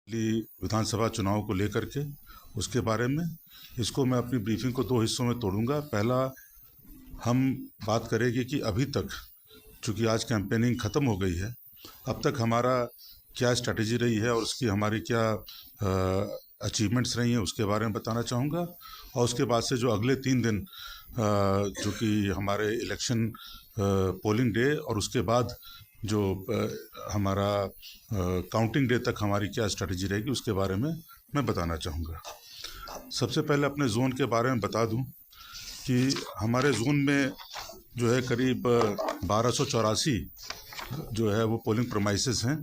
विधानसभा चुनाव को लेकर के उसके बारे में इसको मैं अपनी ब्रीफिंग को दो हिस्सों में तोड़ूंगा। पहला हम बात करेंगे कि अभी तक चूँकि आज कैंपेनिंग ख़त्म हो गई है, अब तक हमारा क्या स्ट्रैटेजी रही है और उसकी हमारी क्या अचीवमेंट्स रही हैं उसके बारे में बताना चाहूँगा। और उसके बाद से जो अगले 3 दिन जो कि हमारे इलेक्शन पोलिंग डे और उसके बाद जो हमारा काउंटिंग डे तक हमारी क्या स्ट्रैटेजी रहेगी उसके बारे में मैं बताना चाहूँगा। सबसे पहले अपने जोन के बारे में बता दूं कि हमारे जोन में जो है करीब 1284 जो है वो पोलिंग प्रमाइसेस हैं,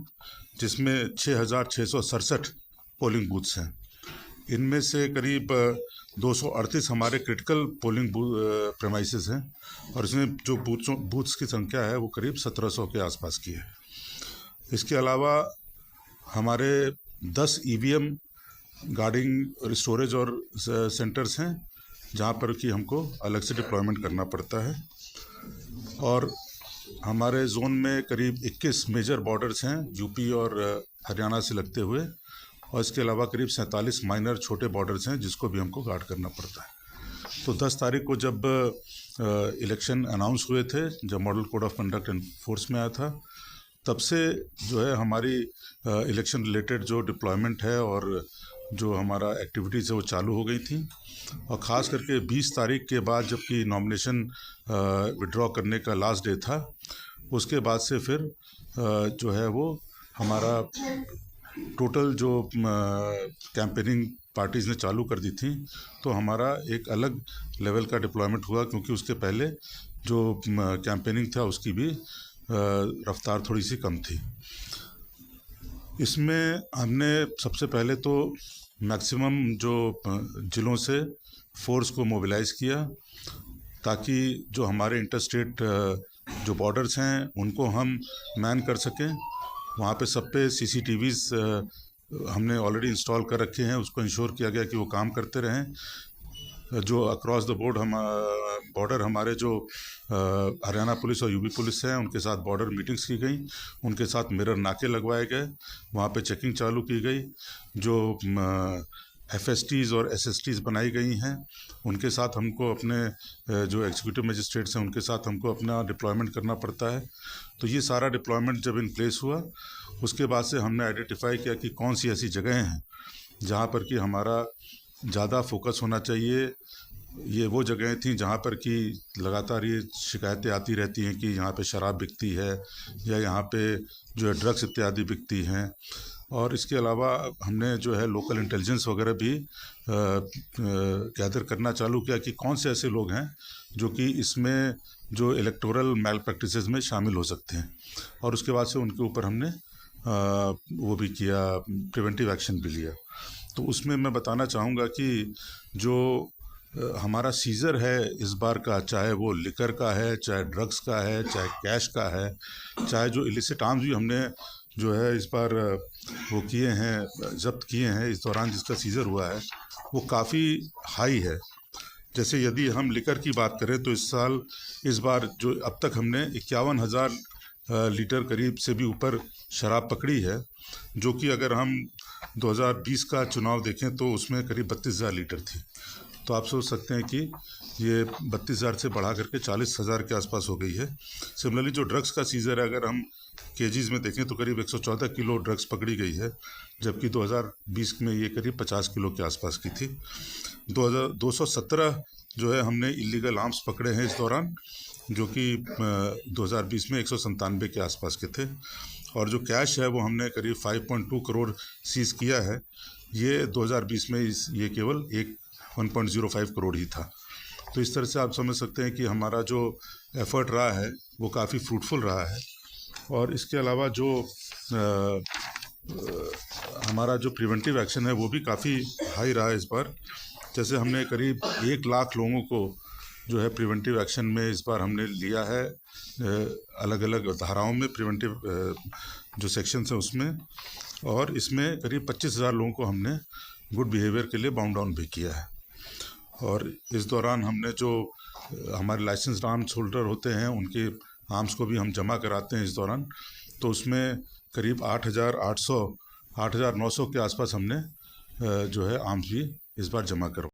जिसमें 6667 पोलिंग बूथ्स हैं। इनमें से करीब 238 हमारे क्रिटिकल पोलिंग प्रमाइसेस हैं और इसमें जो बूथ्स की संख्या है वो करीब 1700 के आसपास की है। इसके अलावा हमारे 10 ईवीएम गार्डिंग स्टोरेज और सेंटर्स हैं जहाँ पर कि हमको अलग से डिप्लॉयमेंट करना पड़ता है। और हमारे जोन में करीब 21 मेजर बॉर्डर्स हैं यूपी और हरियाणा से लगते हुए, और इसके अलावा करीब 47 माइनर छोटे बॉर्डर्स हैं जिसको भी हमको गार्ड करना पड़ता है। तो 10 तारीख को जब इलेक्शन अनाउंस हुए थे, जब model code of conduct force में आया था, तब से जो है हमारी इलेक्शन रिलेटेड जो डिप्लॉयमेंट है और जो हमारा एक्टिविटीज़ है वो चालू हो गई थी। और ख़ास करके 20 तारीख के बाद जबकि नॉमिनेशन विड्रॉ करने का लास्ट डे था, उसके बाद से फिर जो है वो हमारा टोटल जो कैंपेनिंग पार्टीज़ ने चालू कर दी थी, तो हमारा एक अलग लेवल का डिप्लॉयमेंट हुआ, क्योंकि उसके पहले जो कैंपेनिंग था उसकी भी रफ्तार थोड़ी सी कम थी। इसमें हमने सबसे पहले तो मैक्सिमम जो ज़िलों से फोर्स को मोबिलाइज़ किया, ताकि जो हमारे इंटरस्टेट जो बॉर्डर्स हैं उनको हम मैन कर सकें। वहाँ पे सब पे CCTVs हमने ऑलरेडी इंस्टॉल कर रखे हैं, उसको इंश्योर किया गया कि वो काम करते रहें। जो अक्रॉस द बोर्ड बॉर्डर हमारे जो हरियाणा पुलिस और यूपी पुलिस हैं उनके साथ बॉर्डर मीटिंग्स की गई, उनके साथ मिरर नाके लगवाए गए, वहाँ पे चेकिंग चालू की गई। जो FSTs और SSTs बनाई गई हैं उनके साथ हमको अपने जो एग्जीक्यूटिव मजिस्ट्रेट्स हैं उनके साथ हमको अपना डिप्लॉयमेंट करना पड़ता है। तो ये सारा डिप्लॉयमेंट जब इन प्लेस हुआ, उसके बाद से हमने आइडेंटिफाई किया कि कौन सी ऐसी जगहें हैं जहाँ पर कि हमारा ज़्यादा फोकस होना चाहिए। ये वो जगहें थी जहाँ पर कि लगातार ये शिकायतें आती रहती हैं कि यहाँ पे शराब बिकती है या यहाँ पे जो है ड्रग्स इत्यादि बिकती हैं। और इसके अलावा हमने जो है लोकल इंटेलिजेंस वगैरह भी गैदर करना चालू किया कि कौन से ऐसे लोग हैं जो कि इसमें जो इलेक्टोरल मैल प्रैक्टिसेस में शामिल हो सकते हैं, और उसके बाद से उनके ऊपर हमने वो भी किया, प्रिवेंटिव एक्शन भी लिया। तो उसमें मैं बताना चाहूँगा कि जो हमारा सीज़र है इस बार का, चाहे वो लिकर का है, चाहे ड्रग्स का है, चाहे कैश का है, चाहे जो इलिसिट आर्म्स भी हमने जो है इस बार वो किए हैं, जब्त किए हैं इस दौरान जिसका सीज़र हुआ है, वो काफ़ी हाई है। जैसे यदि हम लिकर की बात करें तो इस बार जो अब तक हमने 51,000 लीटर करीब से भी ऊपर शराब पकड़ी है, जो कि अगर हम 2020 का चुनाव देखें तो उसमें करीब 32,000 लीटर थी। तो आप सोच सकते हैं कि ये 32,000 से बढ़ा करके 40,000 के आसपास हो गई है। सिमिलरली जो ड्रग्स का सीज़र है, अगर हम केजीज़ में देखें तो करीब 114 किलो ड्रग्स पकड़ी गई है, जबकि 2020 में ये करीब 50 किलो के आसपास की थी। 217 जो है हमने इलीगल आर्म्स पकड़े हैं इस दौरान, जो कि 2020 में 197 के आसपास के थे। और जो कैश है वो हमने करीब 5.2 करोड़ सीज़ किया है। ये 2020 में ये केवल 1.05 करोड़ ही था। तो इस तरह से आप समझ सकते हैं कि हमारा जो एफर्ट रहा है वो काफ़ी फ्रूटफुल रहा है। और इसके अलावा जो हमारा जो प्रिवेंटिव एक्शन है वो भी काफ़ी हाई रहा है इस बार। जैसे हमने करीब 1 लाख लोगों को जो है प्रिवेंटिव एक्शन में इस बार हमने लिया है, अलग अलग धाराओं में प्रिवेंटिव जो सेक्शंस हैं उसमें, और इसमें करीब 25,000 लोगों को हमने गुड बिहेवियर के लिए बाउंड डाउन भी किया है। और इस दौरान हमने जो हमारे लाइसेंस्ड आर्म्स होल्डर होते हैं उनके आर्म्स को भी हम जमा कराते हैं इस दौरान। तो उसमें करीब 8,800 8,900 के आसपास हमने जो है आर्म्स भी इस बार जमा करवाए।